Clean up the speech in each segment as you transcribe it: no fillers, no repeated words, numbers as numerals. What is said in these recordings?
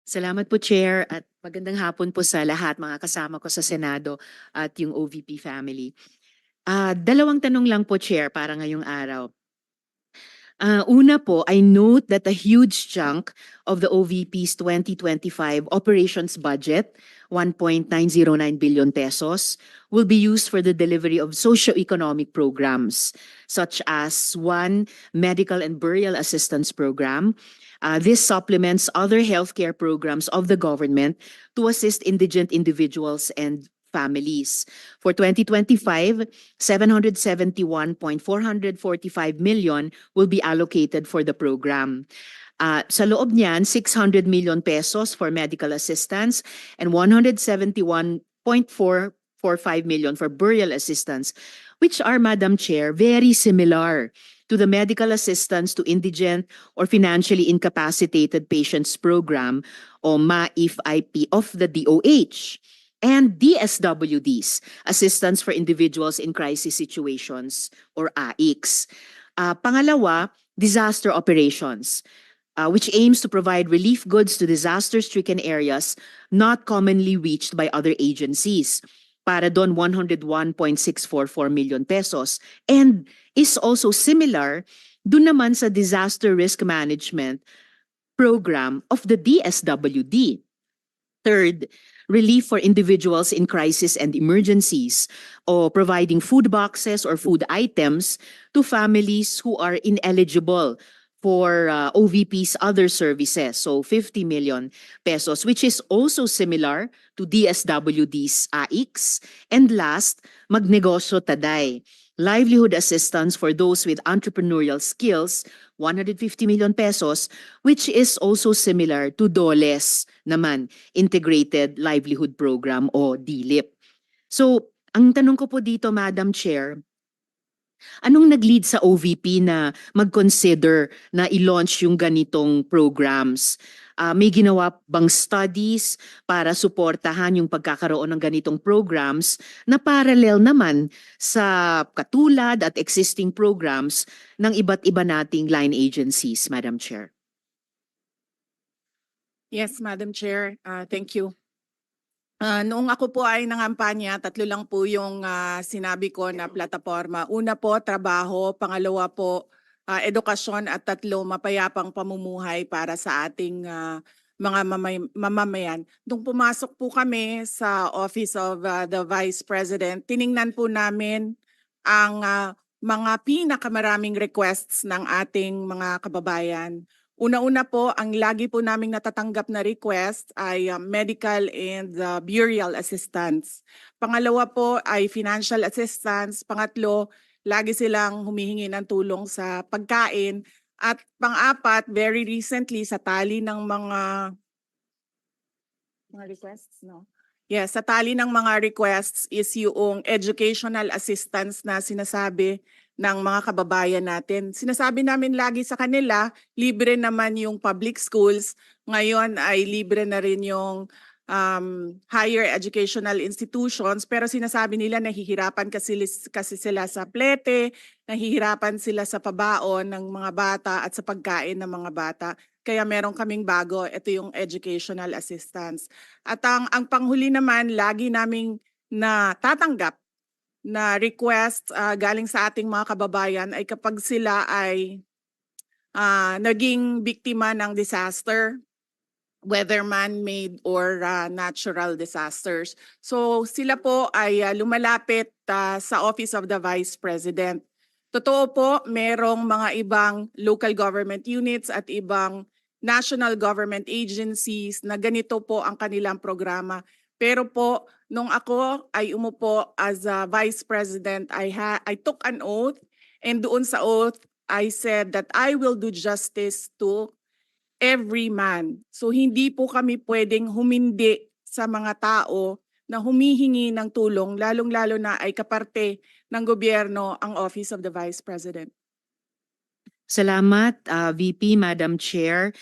Salamat po, Chair, at magandang hapon po sa lahat, mga kasama ko sa Senado at yung OVP family. Dalawang tanong lang po, Chair, para ngayong araw. Una po, I note that a huge chunk of the OVP's 2025 operations budget, 1.909 billion pesos, will be used for the delivery of socio-economic programs, such as one, medical and burial assistance program. This supplements other healthcare programs of the government to assist indigent individuals and families. For 2025, 771.445 million will be allocated for the program. Sa loob niyan, 600 million pesos for medical assistance and 171.445 million for burial assistance, which are, Madam Chair, very similar to the medical assistance to indigent or financially incapacitated patients program o MAIF-IP of the DOH and DSWDs, Assistance for Individuals in Crisis Situations or AICS. Pangalawa, disaster operations, which aims to provide relief goods to disaster-stricken areas not commonly reached by other agencies. Para doon 101.644 million pesos and is also similar doon naman sa disaster risk management program of the DSWD. Third, relief for individuals in crisis and emergencies, or providing food boxes or food items to families who are ineligible for OVP's other services. So 50 million pesos, which is also similar to DSWD's AICS. And last, Magnegosyo Taday, livelihood assistance for those with entrepreneurial skills, 150 million pesos, which is also similar to DOLES naman, Integrated Livelihood Program o DLIP. So, ang tanong ko po dito, Madam Chair, anong nag-lead sa OVP na mag-consider na i-launch yung ganitong programs? May ginawa bang studies para suportahan yung pagkakaroon ng ganitong programs na parallel naman sa katulad at existing programs ng iba't iba nating line agencies, Madam Chair? Yes, Madam Chair. Thank you. Noong ako po ay nangampanya, tatlo lang po yung sinabi ko na plataforma. Una po, trabaho. Pangalawa po, edukasyon. At tatlo, mapayapang pamumuhay para sa ating mga mamamayan. Nung pumasok po kami sa Office of the Vice President, tiningnan po namin ang mga pinakamaraming requests ng ating mga kababayan. Una-una po, ang lagi po naming natatanggap na request ay medical and burial assistance. Pangalawa po ay financial assistance. Pangatlo, lagi silang humihingi ng tulong sa pagkain. At pang-apat, very recently sa tali ng mga requests, no? Yes, sa tali ng mga requests is yung educational assistance na sinasabi ng mga kababayan natin. Sinasabi namin lagi sa kanila, libre naman yung public schools. Ngayon ay libre na rin yung higher educational institutions, pero sinasabi nila nahihirapan kasi sila sa plete, nahihirapan sila sa pabaon ng mga bata at sa pagkain ng mga bata. Kaya meron kaming bago, ito yung educational assistance. At ang panghuli naman, lagi naming natatanggap na request galing sa ating mga kababayan ay kapag sila ay naging biktima ng disaster, whether man-made or natural disasters. So sila po ay lumalapit sa Office of the Vice President. Totoo po, merong mga ibang local government units at ibang national government agencies na ganito po ang kanilang programa. Pero po, nung ako ay umupo as a Vice President, I took an oath, and doon sa oath, I said that I will do justice to every man. So hindi po kami pwedeng humindi sa mga tao na humihingi ng tulong, lalong-lalo na ay kaparte ng gobyerno ang Office of the Vice President. Salamat, VP, Madam Chair.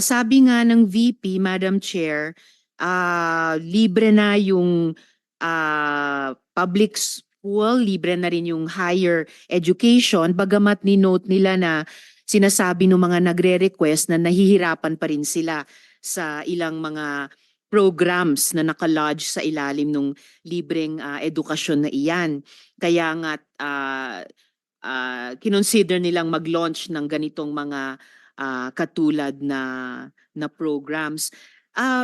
Sabi nga ng VP, Madam Chair, libre na yung public school, libre na rin yung higher education, bagamat ni-note nila na sinasabi ng mga nagre-request na nahihirapan pa rin sila sa ilang mga programs na nakalodge sa ilalim ng libreng edukasyon na iyan. Kaya nga kinonsider nilang mag-launch ng ganitong mga katulad na programs.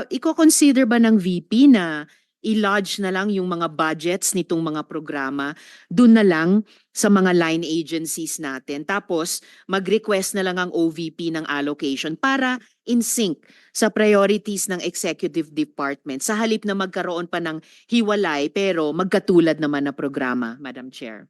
Iko-consider ba ng VP na i-lodge na lang yung mga budgets nitong mga programa dun na lang sa mga line agencies natin? Tapos mag-request na lang ang OVP ng allocation para in sync sa priorities ng executive department sa halip na magkaroon pa ng hiwalay pero magkatulad naman na programa, Madam Chair.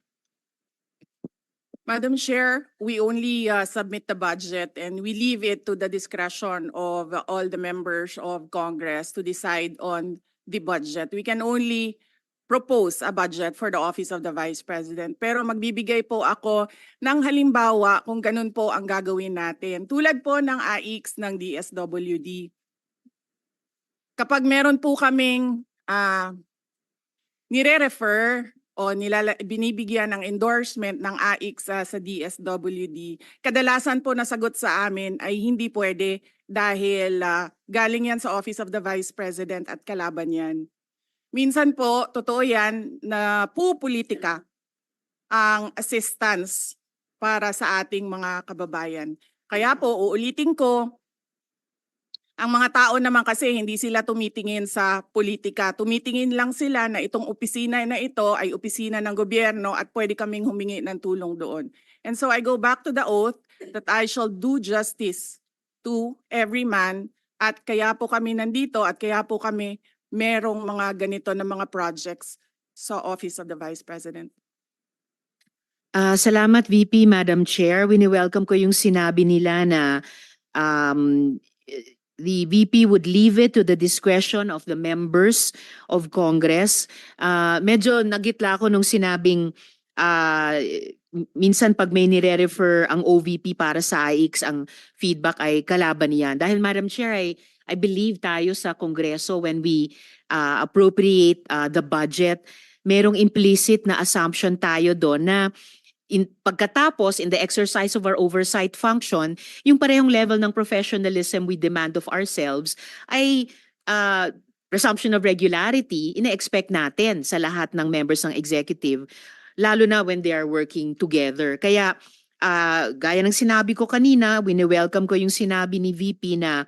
Madam Chair, we only submit the budget and we leave it to the discretion of all the members of Congress to decide on the budget. We can only propose a budget for the Office of the Vice President. Pero magbibigay po ako ng halimbawa kung ganun po ang gagawin natin. Tulad po ng AIX ng DSWD. Kapag meron po kaming nire-refer o binibigyan ng endorsement ng AIX sa DSWD, kadalasan po nasagot sa amin ay hindi pwede dahil galing yan sa Office of the Vice President at kalaban yan. Minsan po, totoo yan na pupolitika ang assistance para sa ating mga kababayan. Kaya po, uulitin ko, ang mga tao naman kasi hindi sila tumitingin sa politika. Tumitingin lang sila na itong opisina na ito ay opisina ng gobyerno at pwede kaming humingi ng tulong doon. And so I go back to the oath that I shall do justice to every man at kaya po kami nandito at kaya po kami merong mga ganito na mga projects sa Office of the Vice President. Salamat VP, Madam Chair. Wini-welcome ko yung sinabi nila na the VP would leave it to the discretion of the members of Congress. Medyo nagitla ako nung sinabing minsan pag may nire-refer ang OVP para sa AIX, ang feedback ay kalaban niyan. Dahil Madam Chair, I believe tayo sa Kongreso when we appropriate the budget, merong implicit na assumption tayo doon na pagkatapos, in the exercise of our oversight function, yung parehong level ng professionalism we demand of ourselves ay presumption of regularity, ina-expect natin sa lahat ng members ng executive, lalo na when they are working together. Kaya, gaya ng sinabi ko kanina, wini-welcome ko yung sinabi ni VP na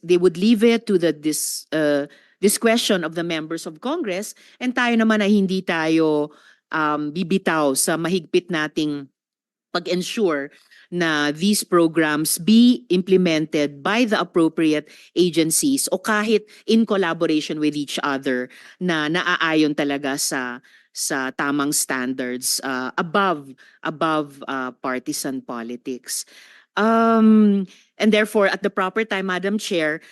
they would leave it to the discretion of the members of Congress, and tayo naman ay hindi tayo bibitaw sa mahigpit nating pag-ensure na these programs be implemented by the appropriate agencies o kahit in collaboration with each other na naaayon talaga sa tamang standards above partisan politics. And therefore, at the proper time, Madam Chair,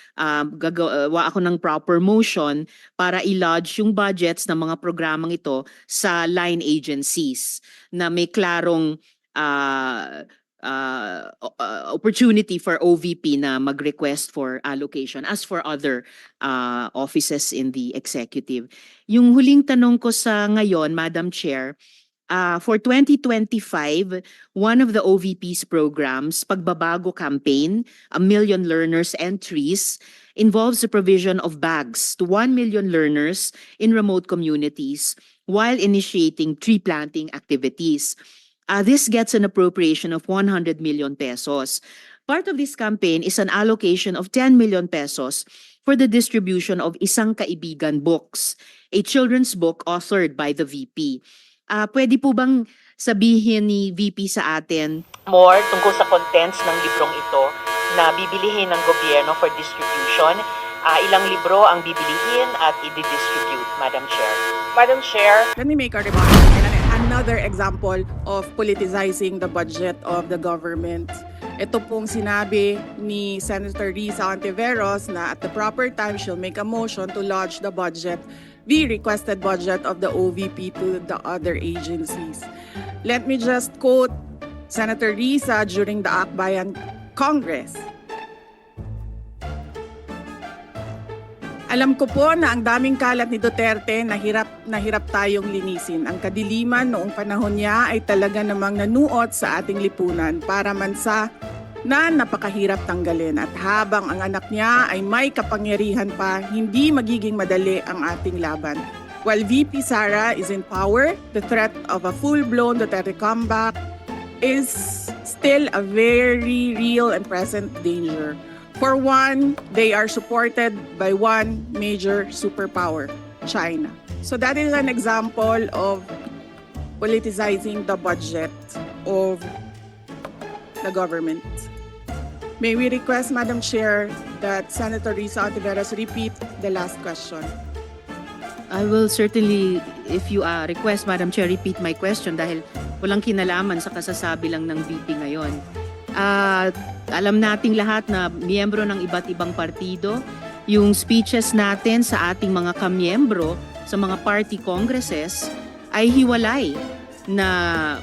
gagawa ako ng proper motion para i-lodge yung budgets ng mga programang ito sa line agencies na may klarong opportunity for OVP na mag-request for allocation as for other offices in the executive. Yung huling tanong ko sa ngayon, Madam Chair, for 2025, one of the OVP's programs, Pagbabago Campaign, 1 Million Learners Entries, involves the provision of bags to 1 million learners in remote communities while initiating tree planting activities. This gets an appropriation of 100 million pesos. Part of this campaign is an allocation of 10 million pesos for the distribution of Isang Kaibigan books, a children's book authored by the VP. Pwede po bang sabihin ni VP sa atin more tungkol sa contents ng librong ito na bibilihin ng gobyerno for distribution? Ilang libro ang bibilihin at i-distribute, Madam Chair? Madam Chair. Let me make a remark. Another example of politicizing the budget of the government. Ito pong sinabi ni Senator Risa Ontiveros na at the proper time she'll make a motion to lodge the budget, the requested budget of the OVP to the other agencies. Let me just quote Senator Risa during the Akbayan Congress. Alam ko po na ang daming kalat ni Duterte na hirap tayong linisin. Ang kadiliman noong panahon niya ay talaga namang nanuot sa ating lipunan para man sa na napakahirap tanggalin at habang ang anak niya ay may kapangyarihan pa, hindi magiging madali ang ating laban. While VP Sara is in power, the threat of a full-blown Duterte comeback is still a very real and present danger. For one, they are supported by one major superpower, China. So that is an example of politicizing the budget of the government. May we request, Madam Chair, that Senator Risa Ontiveros repeat the last question. I will certainly, if you request, Madam Chair, repeat my question dahil walang kinalaman sa kasasabi lang ng VP ngayon. Alam nating lahat na miyembro ng iba't ibang partido, yung speeches natin sa ating mga kamiyembro sa mga party congresses ay hiwalay na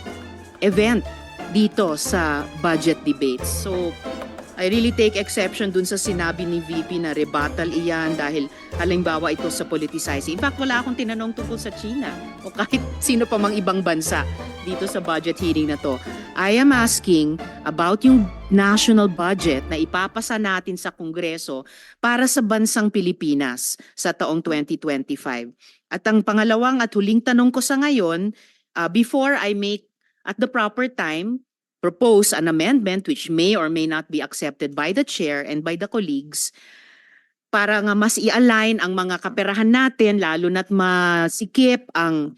event dito sa budget debates. So, I really take exception dun sa sinabi ni VP na rebuttal iyan dahil halimbawa ito sa politicizing. In fact, wala akong tinanong tungkol sa China o kahit sino pa mang ibang bansa dito sa budget hearing na to. I am asking about yung national budget na ipapasa natin sa Kongreso para sa bansang Pilipinas sa taong 2025. At ang pangalawang at huling tanong ko sa ngayon, before I make at the proper time propose an amendment which may or may not be accepted by the chair and by the colleagues para nga mas i-align ang mga kaperahan natin lalo na't masikip ang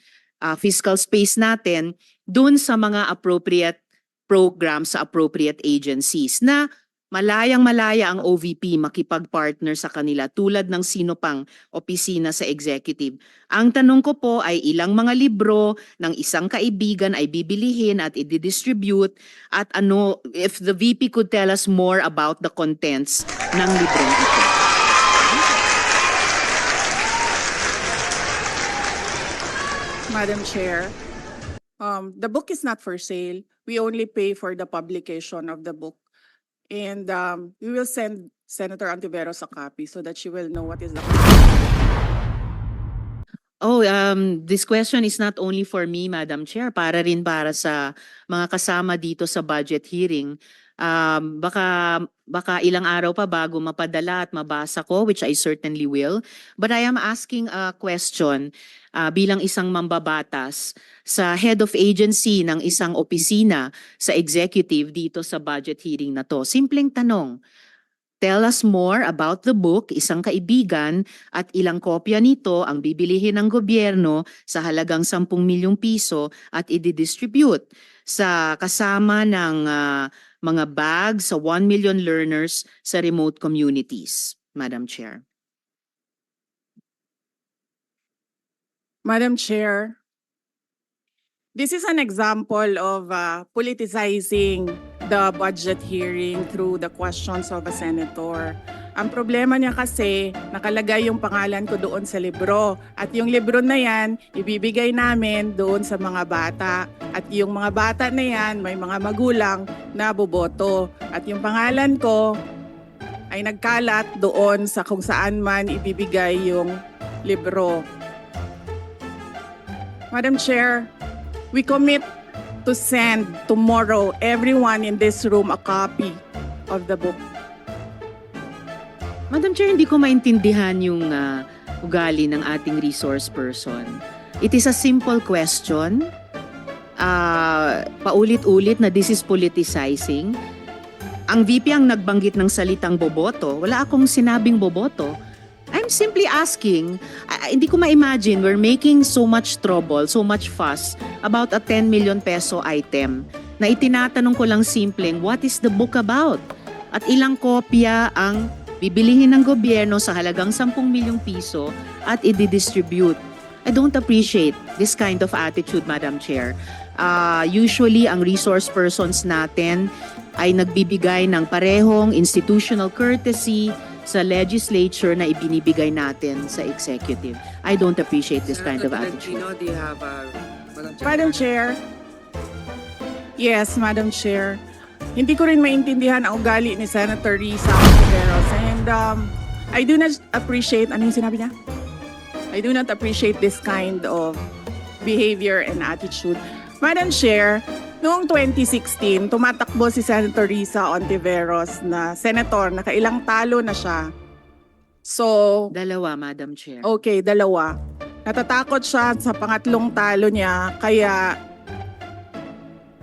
fiscal space natin dun sa mga appropriate programs sa appropriate agencies na malayang-malaya ang OVP makipag-partner sa kanila tulad ng sino pang opisina sa executive. Ang tanong ko po ay ilang mga libro ng isang kaibigan ay bibilihin at i-distribute at ano, if the VP could tell us more about the contents ng librong ito. Madam Chair, the book is not for sale. We only pay for the publication of the book. And we will send Senator Ontiveros a copy so that she will know what is the This question is not only for me, Madam Chair, para rin para sa mga kasama dito sa budget hearing. Baka ilang araw pa bago mapadala at mabasa ko, which I certainly will. But I am asking a question bilang isang mambabatas sa head of agency ng isang opisina sa executive dito sa budget hearing na to. Simpleng tanong. Tell us more about the book, Isang Kaibigan, at ilang kopya nito ang bibilihin ng gobyerno sa halagang 10 milyong piso at i-distribute sa kasama ng mga bags sa 1 million learners sa remote communities, Madam Chair. Madam Chair, this is an example of politicizing the budget hearing through the questions of a senator. Ang problema niya kasi, nakalagay yung pangalan ko doon sa libro. At yung libro na yan, ibibigay namin doon sa mga bata. At yung mga bata na yan, may mga magulang na boboto. At yung pangalan ko ay nagkalat doon sa kung saan man ibibigay yung libro. Madam Chair, we commit to send tomorrow everyone in this room a copy of the book. Madam Chair, hindi ko maintindihan yung ugali ng ating resource person. It is a simple question. Paulit-ulit na this is politicizing. Ang VP ang nagbanggit ng salitang boboto. Wala akong sinabing boboto. I'm simply asking, hindi ko ma-imagine we're making so much trouble, so much fuss about a 10 million peso item na itinatanong ko lang simpleng, what is the book about? At ilang kopya ang bibilihin ng gobyerno sa halagang 10 milyong piso at i-distribute. I don't appreciate this kind of attitude, Madam Chair. Usually, ang resource persons natin ay nagbibigay ng parehong institutional courtesy sa legislature na ibinibigay natin sa executive. I don't appreciate this kind of attitude. Do you have, Madam Chair. Yes, Madam Chair. Hindi ko rin maintindihan ang ugali ni Senator Risa Ontiveros. And I do not appreciate, ano yung sinabi niya? I do not appreciate this kind of behavior and attitude. Madam Chair, Noong 2016, tumatakbo si Senator Risa Ontiveros na senator, nakailang talo na siya. So, Dalawa, Madam Chair. okay, dalawa. Natatakot siya sa pangatlong talo niya, kaya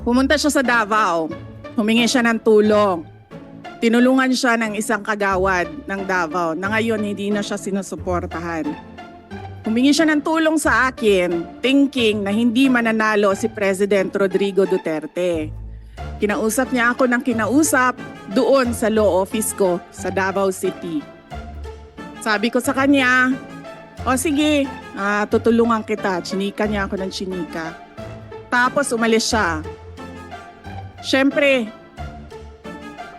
pumunta siya sa Davao. Humingi siya ng tulong. Tinulungan siya ng isang kagawad ng Davao na ngayon hindi na siya sinusuportahan. Humingi siya ng tulong sa akin, thinking na hindi mananalo si President Rodrigo Duterte. Kinausap niya ako ng kinausap doon sa law office ko sa Davao City. Sabi ko sa kanya, o sige, tutulungan kita. Chinika niya ako ng chinika. Tapos umalis siya. Siyempre,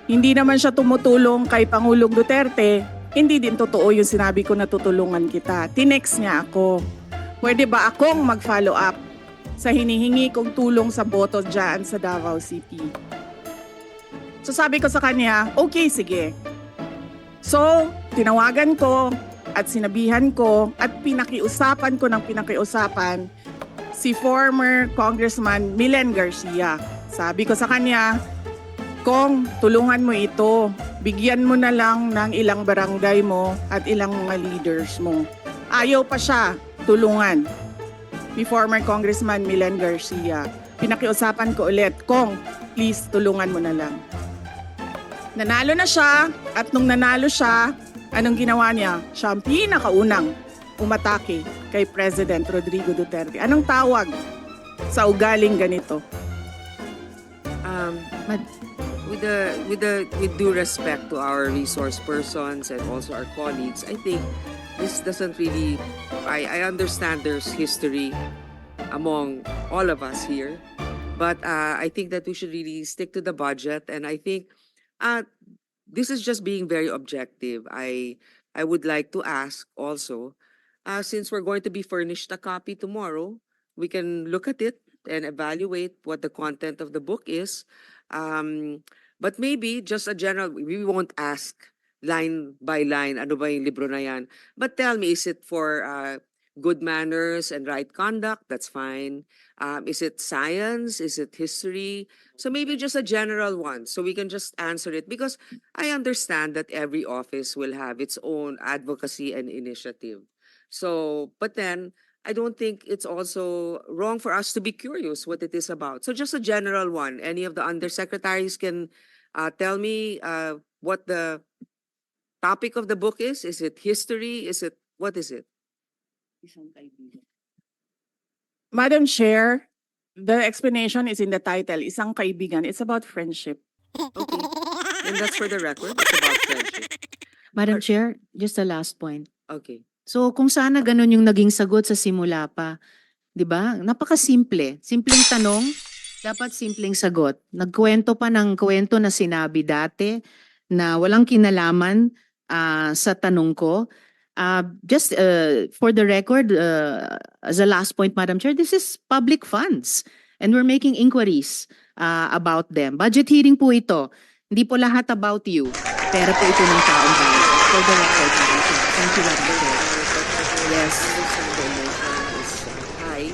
hindi naman siya tumutulong kay Pangulong Duterte. Hindi din totoo yung sinabi ko na tutulungan kita. Tinext niya ako. Pwede ba akong mag-follow up sa hinihingi kong tulong sa boto dyan sa Davao City? So sabi ko sa kanya, okay, sige. So, tinawagan ko at sinabihan ko at pinakiusapan ko ng pinakiusapan si former Congressman Milen Garcia. Sabi ko sa kanya, Kong, tulungan mo ito. Bigyan mo na lang ng ilang barangay mo at ilang mga leaders mo. Ayaw pa siya tulungan ni former Congressman Milen Garcia. Pinakiusapan ko ulit, Kong, please tulungan mo na lang. Nanalo na siya at nung nanalo siya, anong ginawa niya? Siya ang pinakaunang umatake kay President Rodrigo Duterte. Anong tawag sa ugaling ganito? With due respect to our resource persons and also our colleagues, I think this doesn't really. I understand there's history among all of us here, but I think that we should really stick to the budget. And I think this is just being very objective. I would like to ask also, since we're going to be furnished a copy tomorrow, we can look at it and evaluate what the content of the book is. But maybe just a general, we won't ask line by line, ano ba yung libro na yan? But tell me, is it for good manners and right conduct? That's fine. Is it science? Is it history? So maybe just a general one, so we can just answer it. Because I understand that every office will have its own advocacy and initiative. So, but then, I don't think it's also wrong for us to be curious what it is about. So just a general one. Any of the undersecretaries can tell me what the topic of the book is. Is it history? What is it? Madam Chair, the explanation is in the title, Isang Kaibigan. It's about friendship. Okay. And that's for the record. It's about friendship. Madam Chair, just a last point. Okay. So kung sana ganun yung naging sagot sa simula pa, 'di ba? Napakasimple. Simpleng tanong, dapat simpleng sagot. Nagkwento pa ng kwento na sinabi dati na walang kinalaman sa tanong ko. Just for the record, as a last point, Madam Chair, this is public funds and we're making inquiries about them. Budget hearing po ito. Hindi po lahat about you. Pera po ito ng taong bayan. For the record, Madam Chair. Thank you, Madam Chair. Yes. High.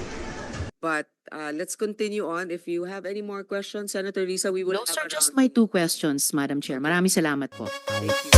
But let's continue on. If you have any more questions, Senator Risa, we will Those have are just around- my two questions, Madam Chair. Maraming salamat po. Thank you.